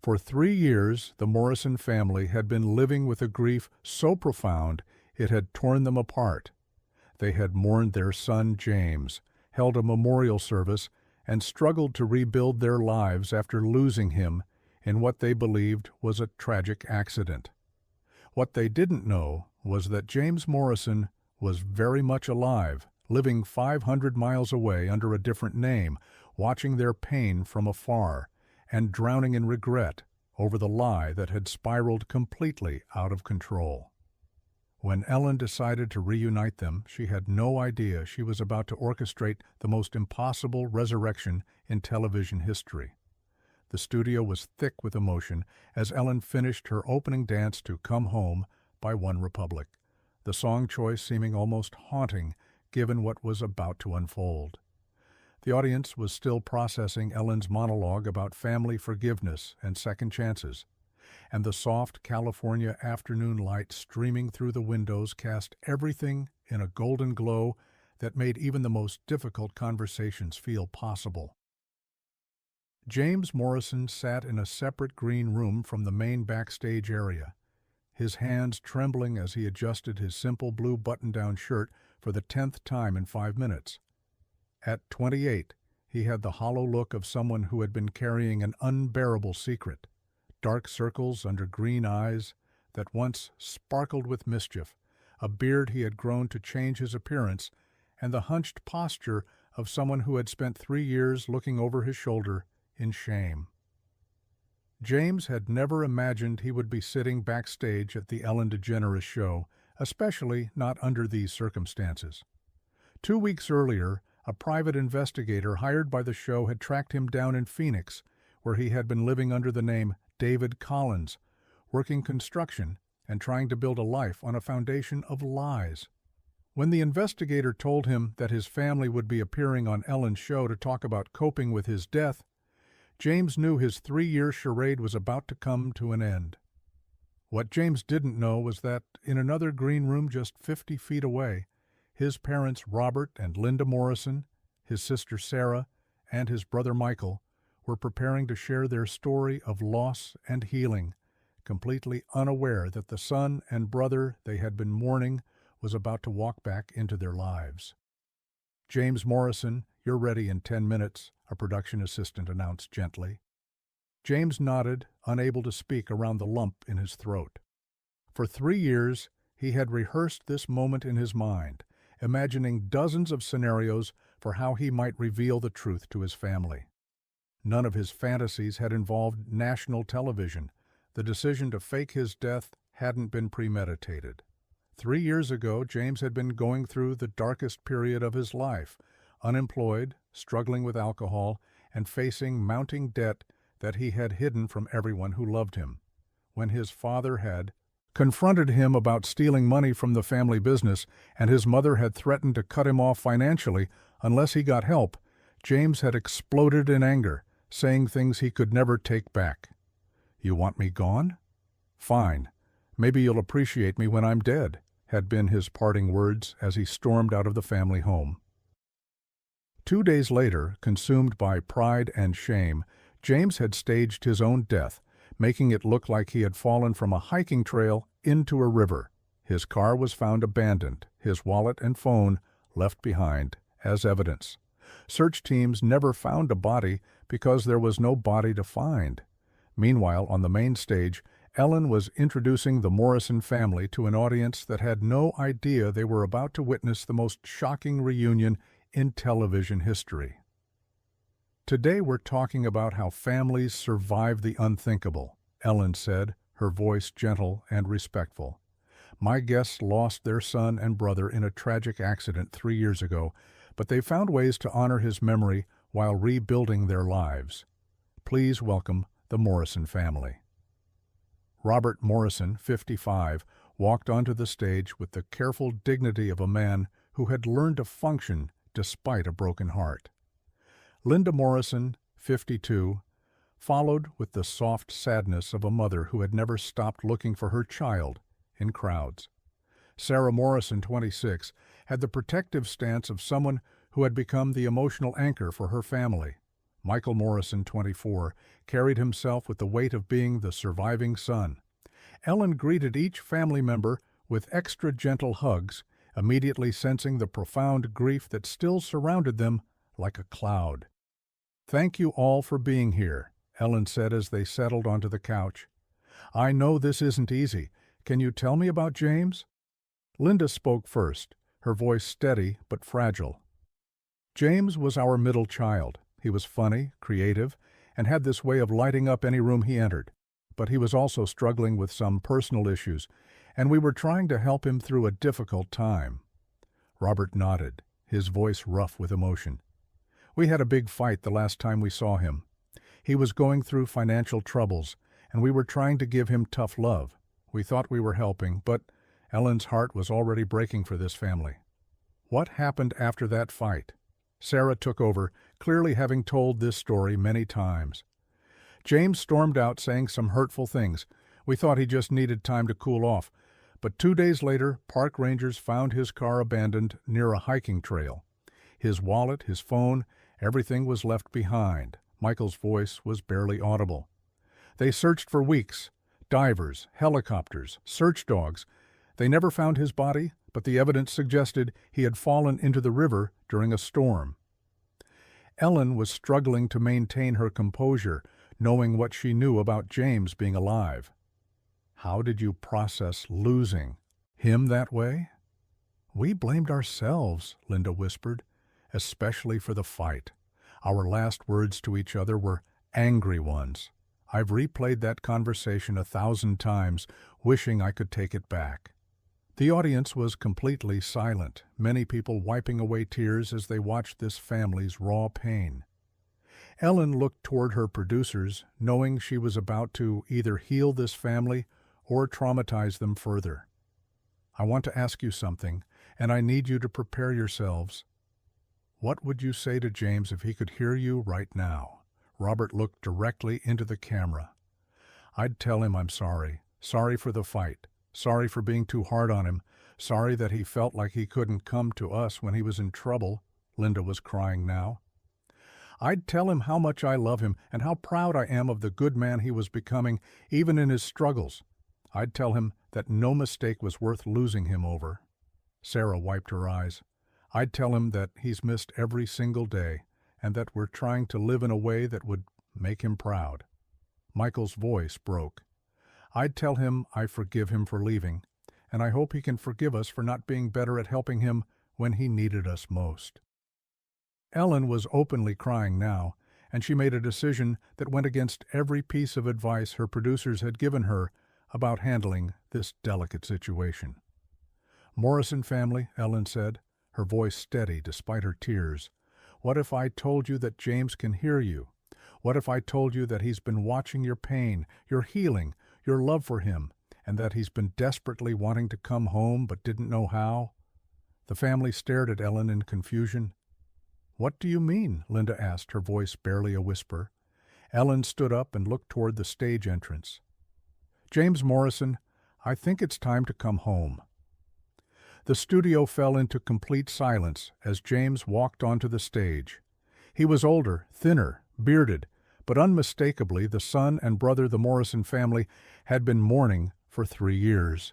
For 3 years, the Morrison family had been living with a grief so profound it had torn them apart. They had mourned their son James, held a memorial service, and struggled to rebuild their lives after losing him in what they believed was a tragic accident. What they didn't know was that James Morrison was very much alive, living 500 miles away under a different name, watching their pain from afar, and drowning in regret over the lie that had spiraled completely out of control. When Ellen decided to reunite them, she had no idea she was about to orchestrate the most impossible resurrection in television history. The studio was thick with emotion as Ellen finished her opening dance to "Come Home" by One Republic, the song choice seeming almost haunting given what was about to unfold. The audience was still processing Ellen's monologue about family forgiveness and second chances, and the soft California afternoon light streaming through the windows cast everything in a golden glow that made even the most difficult conversations feel possible. James Morrison sat in a separate green room from the main backstage area, his hands trembling as he adjusted his simple blue button-down shirt for the 10th time in 5 minutes. At 28, he had the hollow look of someone who had been carrying an unbearable secret. Dark circles under green eyes that once sparkled with mischief, a beard he had grown to change his appearance, and the hunched posture of someone who had spent 3 years looking over his shoulder in shame. James had never imagined he would be sitting backstage at the Ellen DeGeneres show, especially not under these circumstances. 2 weeks earlier, a private investigator hired by the show had tracked him down in Phoenix, where he had been living under the name David Collins, working construction and trying to build a life on a foundation of lies. When the investigator told him that his family would be appearing on Ellen's show to talk about coping with his death, James knew his 3-year charade was about to come to an end. What James didn't know was that in another green room just 50 feet away, his parents Robert and Linda Morrison, his sister Sarah, and his brother Michael were preparing to share their story of loss and healing, completely unaware that the son and brother they had been mourning was about to walk back into their lives. "James Morrison, you're ready in 10 minutes, a production assistant announced gently. James nodded, unable to speak around the lump in his throat. For 3 years, he had rehearsed this moment in his mind, imagining dozens of scenarios for how he might reveal the truth to his family. None of his fantasies had involved national television. The decision to fake his death hadn't been premeditated. 3 years ago, James had been going through the darkest period of his life, unemployed, struggling with alcohol, and facing mounting debt that he had hidden from everyone who loved him. When his father had confronted him about stealing money from the family business and his mother had threatened to cut him off financially unless he got help, James had exploded in anger, saying things he could never take back. "You want me gone? Fine. Maybe you'll appreciate me when I'm dead," had been his parting words as he stormed out of the family home. 2 days later, consumed by pride and shame, James had staged his own death, making it look like he had fallen from a hiking trail into a river. His car was found abandoned, his wallet and phone left behind as evidence. Search teams never found a body because there was no body to find. Meanwhile, on the main stage, Ellen was introducing the Morrison family to an audience that had no idea they were about to witness the most shocking reunion in television history. "Today we're talking about how families survive the unthinkable," Ellen said, her voice gentle and respectful. "My guests lost their son and brother in a tragic accident 3 years ago, but they found ways to honor his memory while rebuilding their lives. Please welcome the Morrison family." Robert Morrison, 55, walked onto the stage with the careful dignity of a man who had learned to function despite a broken heart. Linda Morrison, 52, followed with the soft sadness of a mother who had never stopped looking for her child in crowds. Sarah Morrison, 26, had the protective stance of someone who had become the emotional anchor for her family. Michael Morrison, 24, carried himself with the weight of being the surviving son. Ellen greeted each family member with extra gentle hugs, immediately sensing the profound grief that still surrounded them like a cloud. "Thank you all for being here," Ellen said as they settled onto the couch. "I know this isn't easy. Can you tell me about James?" Linda spoke first, her voice steady but fragile. "James was our middle child. He was funny, creative, and had this way of lighting up any room he entered. But he was also struggling with some personal issues, and we were trying to help him through a difficult time." Robert nodded, his voice rough with emotion. "We had a big fight the last time we saw him. He was going through financial troubles, and we were trying to give him tough love. We thought we were helping, but Ellen's heart was already breaking for this family." "What happened after that fight?" Sarah took over, clearly having told this story many times. "James stormed out saying some hurtful things. We thought he just needed time to cool off. But 2 days later, park rangers found his car abandoned near a hiking trail. His wallet, his phone, everything was left behind." Michael's voice was barely audible. "They searched for weeks. Divers, helicopters, search dogs. They never found his body, but the evidence suggested he had fallen into the river during a storm." Ellen was struggling to maintain her composure, knowing what she knew about James being alive. "How did you process losing him that way?" "We blamed ourselves," Linda whispered, "especially for the fight. Our last words to each other were angry ones. I've replayed that conversation 1,000 times, wishing I could take it back." The audience was completely silent, many people wiping away tears as they watched this family's raw pain. Ellen looked toward her producers, knowing she was about to either heal this family or traumatize them further. "I want to ask you something, and I need you to prepare yourselves. What would you say to James if he could hear you right now?" Robert looked directly into the camera. "I'd tell him I'm sorry. Sorry for the fight. Sorry for being too hard on him. Sorry that he felt like he couldn't come to us when he was in trouble." Linda was crying now. "I'd tell him how much I love him and how proud I am of the good man he was becoming, even in his struggles. I'd tell him that no mistake was worth losing him over." Sarah wiped her eyes. "I'd tell him that he's missed every single day and that we're trying to live in a way that would make him proud." Michael's voice broke. "I'd tell him I forgive him for leaving, and I hope he can forgive us for not being better at helping him when he needed us most." Ellen was openly crying now, and she made a decision that went against every piece of advice her producers had given her about handling this delicate situation. "Morrison family," Ellen said, her voice steady despite her tears, "what if I told you that James can hear you? What if I told you that he's been watching your pain, your healing, your love for him, and that he's been desperately wanting to come home but didn't know how?" The family stared at Ellen in confusion. "What do you mean?" Linda asked, her voice barely a whisper. Ellen stood up and looked toward the stage entrance. "James Morrison, I think it's time to come home." The studio fell into complete silence as James walked onto the stage. He was older, thinner, bearded, but unmistakably the son and brother the Morrison family had been mourning for 3 years.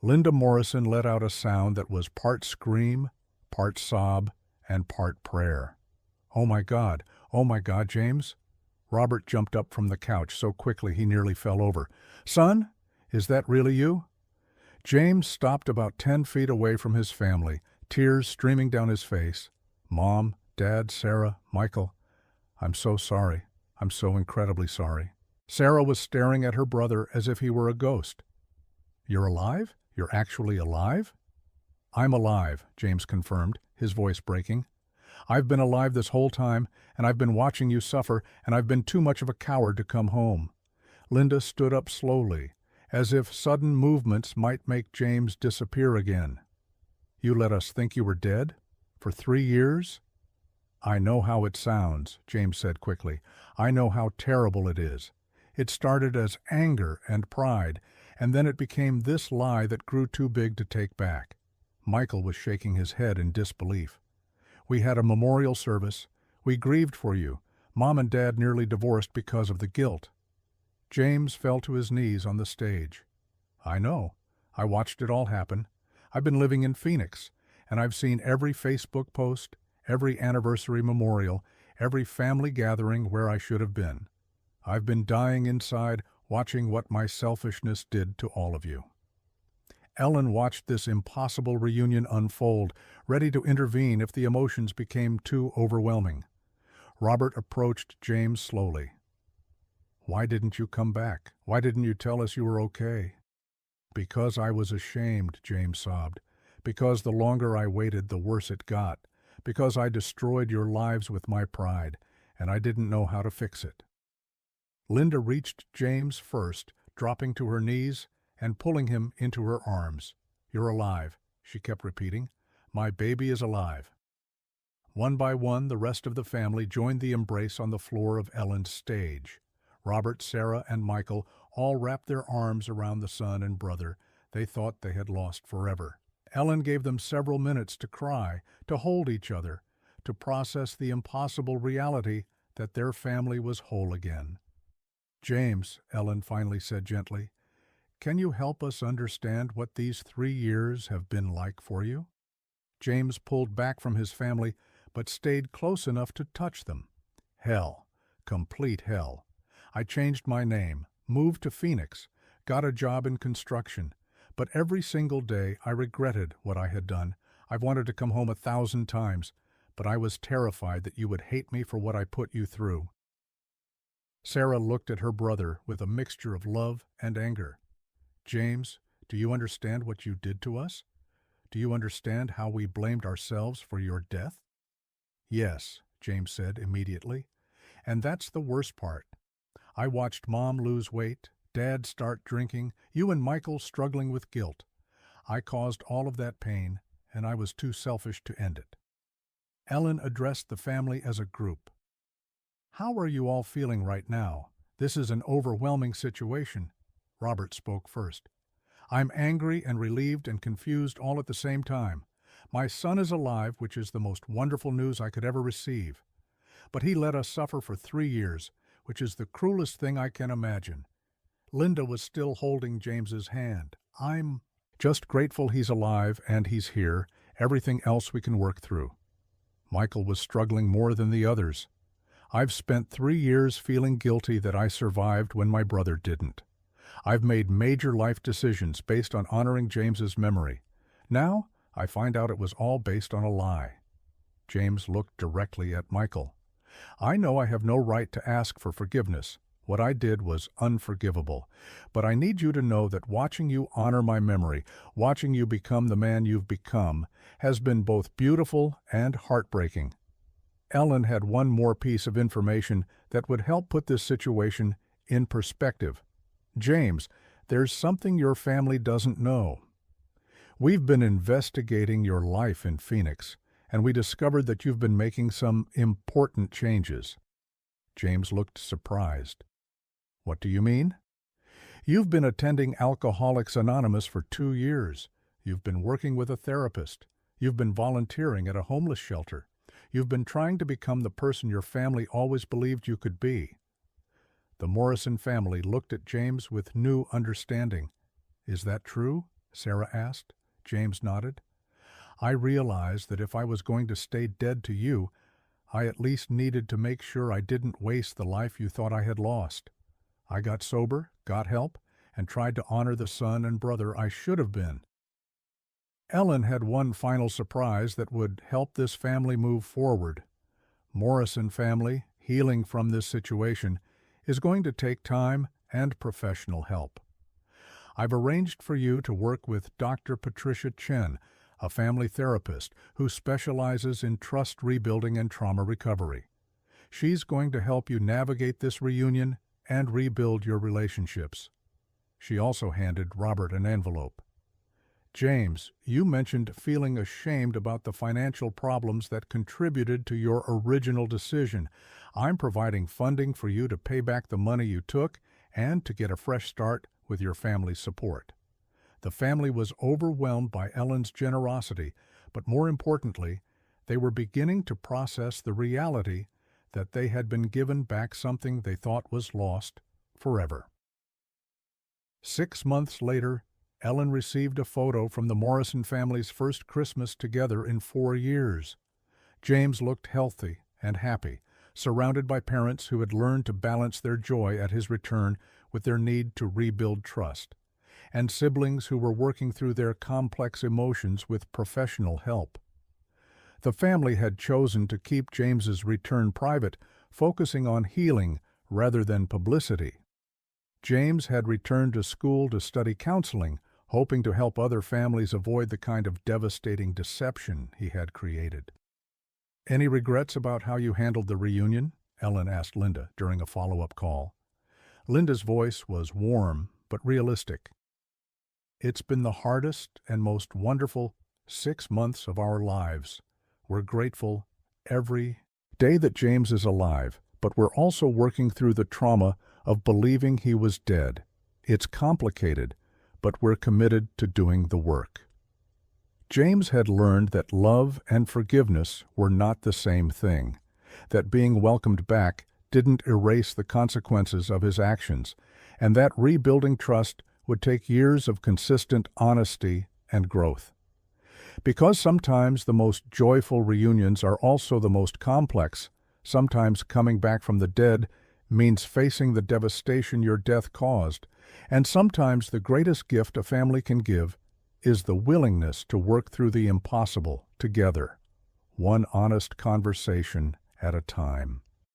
Linda Morrison let out a sound that was part scream, part sob, and part prayer. Oh my God, James." Robert jumped up from the couch so quickly he nearly fell over. "Son, is that really you?" James stopped about 10 feet away from his family, tears streaming down his face. "Mom, Dad, Sarah, Michael, I'm so sorry. I'm so incredibly sorry." Sarah was staring at her brother as if he were a ghost. "You're alive? You're actually alive?" "I'm alive," James confirmed, his voice breaking. "I've been alive this whole time, and I've been watching you suffer, and I've been too much of a coward to come home." Linda stood up slowly, as if sudden movements might make James disappear again. "You let us think you were dead? For 3 years?" "I know how it sounds," James said quickly. "I know how terrible it is. It started as anger and pride, and then it became this lie that grew too big to take back." Michael was shaking his head in disbelief. "We had a memorial service. We grieved for you, Mom and Dad nearly divorced because of the guilt. James fell to his knees on the stage. I know. I watched it all happen. I've been living in Phoenix, and I've seen every Facebook post, every anniversary memorial, every family gathering where I should have been. I've been dying inside, watching what my selfishness did to all of you. Ellen watched this impossible reunion unfold, ready to intervene if the emotions became too overwhelming. Robert approached James slowly. Why didn't you come back? Why didn't you tell us you were okay? Because I was ashamed, James sobbed. Because the longer I waited, the worse it got. Because I destroyed your lives with my pride, and I didn't know how to fix it. Linda reached James first, dropping to her knees and pulling him into her arms. You're alive, she kept repeating. My baby is alive. One by one, the rest of the family joined the embrace on the floor of Ellen's stage. Robert, Sarah, and Michael all wrapped their arms around the son and brother they thought they had lost forever. Ellen gave them several minutes to cry, to hold each other, to process the impossible reality that their family was whole again. James, Ellen finally said gently, can you help us understand what these 3 years have been like for you? James pulled back from his family, but stayed close enough to touch them. Hell. Complete hell. I changed my name, moved to Phoenix, got a job in construction, but every single day I regretted what I had done. I've wanted to come home 1,000 times, but I was terrified that you would hate me for what I put you through. Sarah looked at her brother with a mixture of love and anger. James, do you understand what you did to us? Do you understand how we blamed ourselves for your death? Yes, James said immediately. And that's the worst part. I watched Mom lose weight, Dad start drinking, you and Michael struggling with guilt. I caused all of that pain, and I was too selfish to end it. Ellen addressed the family as a group. How are you all feeling right now? This is an overwhelming situation. Robert spoke first. I'm angry and relieved and confused all at the same time. My son is alive, which is the most wonderful news I could ever receive. But he let us suffer for 3 years, which is the cruelest thing I can imagine. Linda was still holding James's hand. I'm just grateful he's alive and he's here. Everything else we can work through. Michael was struggling more than the others. I've spent 3 years feeling guilty that I survived when my brother didn't. I've made major life decisions based on honoring James's memory. Now, I find out it was all based on a lie. James looked directly at Michael. I know I have no right to ask for forgiveness. What I did was unforgivable. But I need you to know that watching you honor my memory, watching you become the man you've become, has been both beautiful and heartbreaking. Ellen had one more piece of information that would help put this situation in perspective. James, there's something your family doesn't know. We've been investigating your life in Phoenix, and we discovered that you've been making some important changes. James looked surprised. What do you mean? You've been attending Alcoholics Anonymous for 2 years. You've been working with a therapist. You've been volunteering at a homeless shelter. You've been trying to become the person your family always believed you could be. The Morrison family looked at James with new understanding. Is that true? Sarah asked. James nodded. I realized that if I was going to stay dead to you, I at least needed to make sure I didn't waste the life you thought I had lost. I got sober, got help, and tried to honor the son and brother I should have been. Ellen had one final surprise that would help this family move forward. Morrison family, healing from this situation, is going to take time and professional help. I've arranged for you to work with Dr. Patricia Chen, a family therapist who specializes in trust rebuilding and trauma recovery. She's going to help you navigate this reunion and rebuild your relationships. She also handed Robert an envelope. James, you mentioned feeling ashamed about the financial problems that contributed to your original decision. I'm providing funding for you to pay back the money you took and to get a fresh start with your family's support. The family was overwhelmed by Ellen's generosity, but more importantly, they were beginning to process the reality that they had been given back something they thought was lost forever. 6 months later, Ellen received a photo from the Morrison family's first Christmas together in 4 years. James looked healthy and happy, surrounded by parents who had learned to balance their joy at his return with their need to rebuild trust, and siblings who were working through their complex emotions with professional help. The family had chosen to keep James's return private, focusing on healing rather than publicity. James had returned to school to study counseling, hoping to help other families avoid the kind of devastating deception he had created. "Any regrets about how you handled the reunion?" Ellen asked Linda during a follow-up call. Linda's voice was warm but realistic. "It's been the hardest and most wonderful 6 months of our lives. We're grateful every day that James is alive, but we're also working through the trauma of believing he was dead. It's complicated, but we're committed to doing the work." James had learned that love and forgiveness were not the same thing, that being welcomed back didn't erase the consequences of his actions, and that rebuilding trust would take years of consistent honesty and growth. Because sometimes the most joyful reunions are also the most complex, sometimes coming back from the dead means facing the devastation your death caused, and sometimes the greatest gift a family can give is the willingness to work through the impossible together, one honest conversation at a time.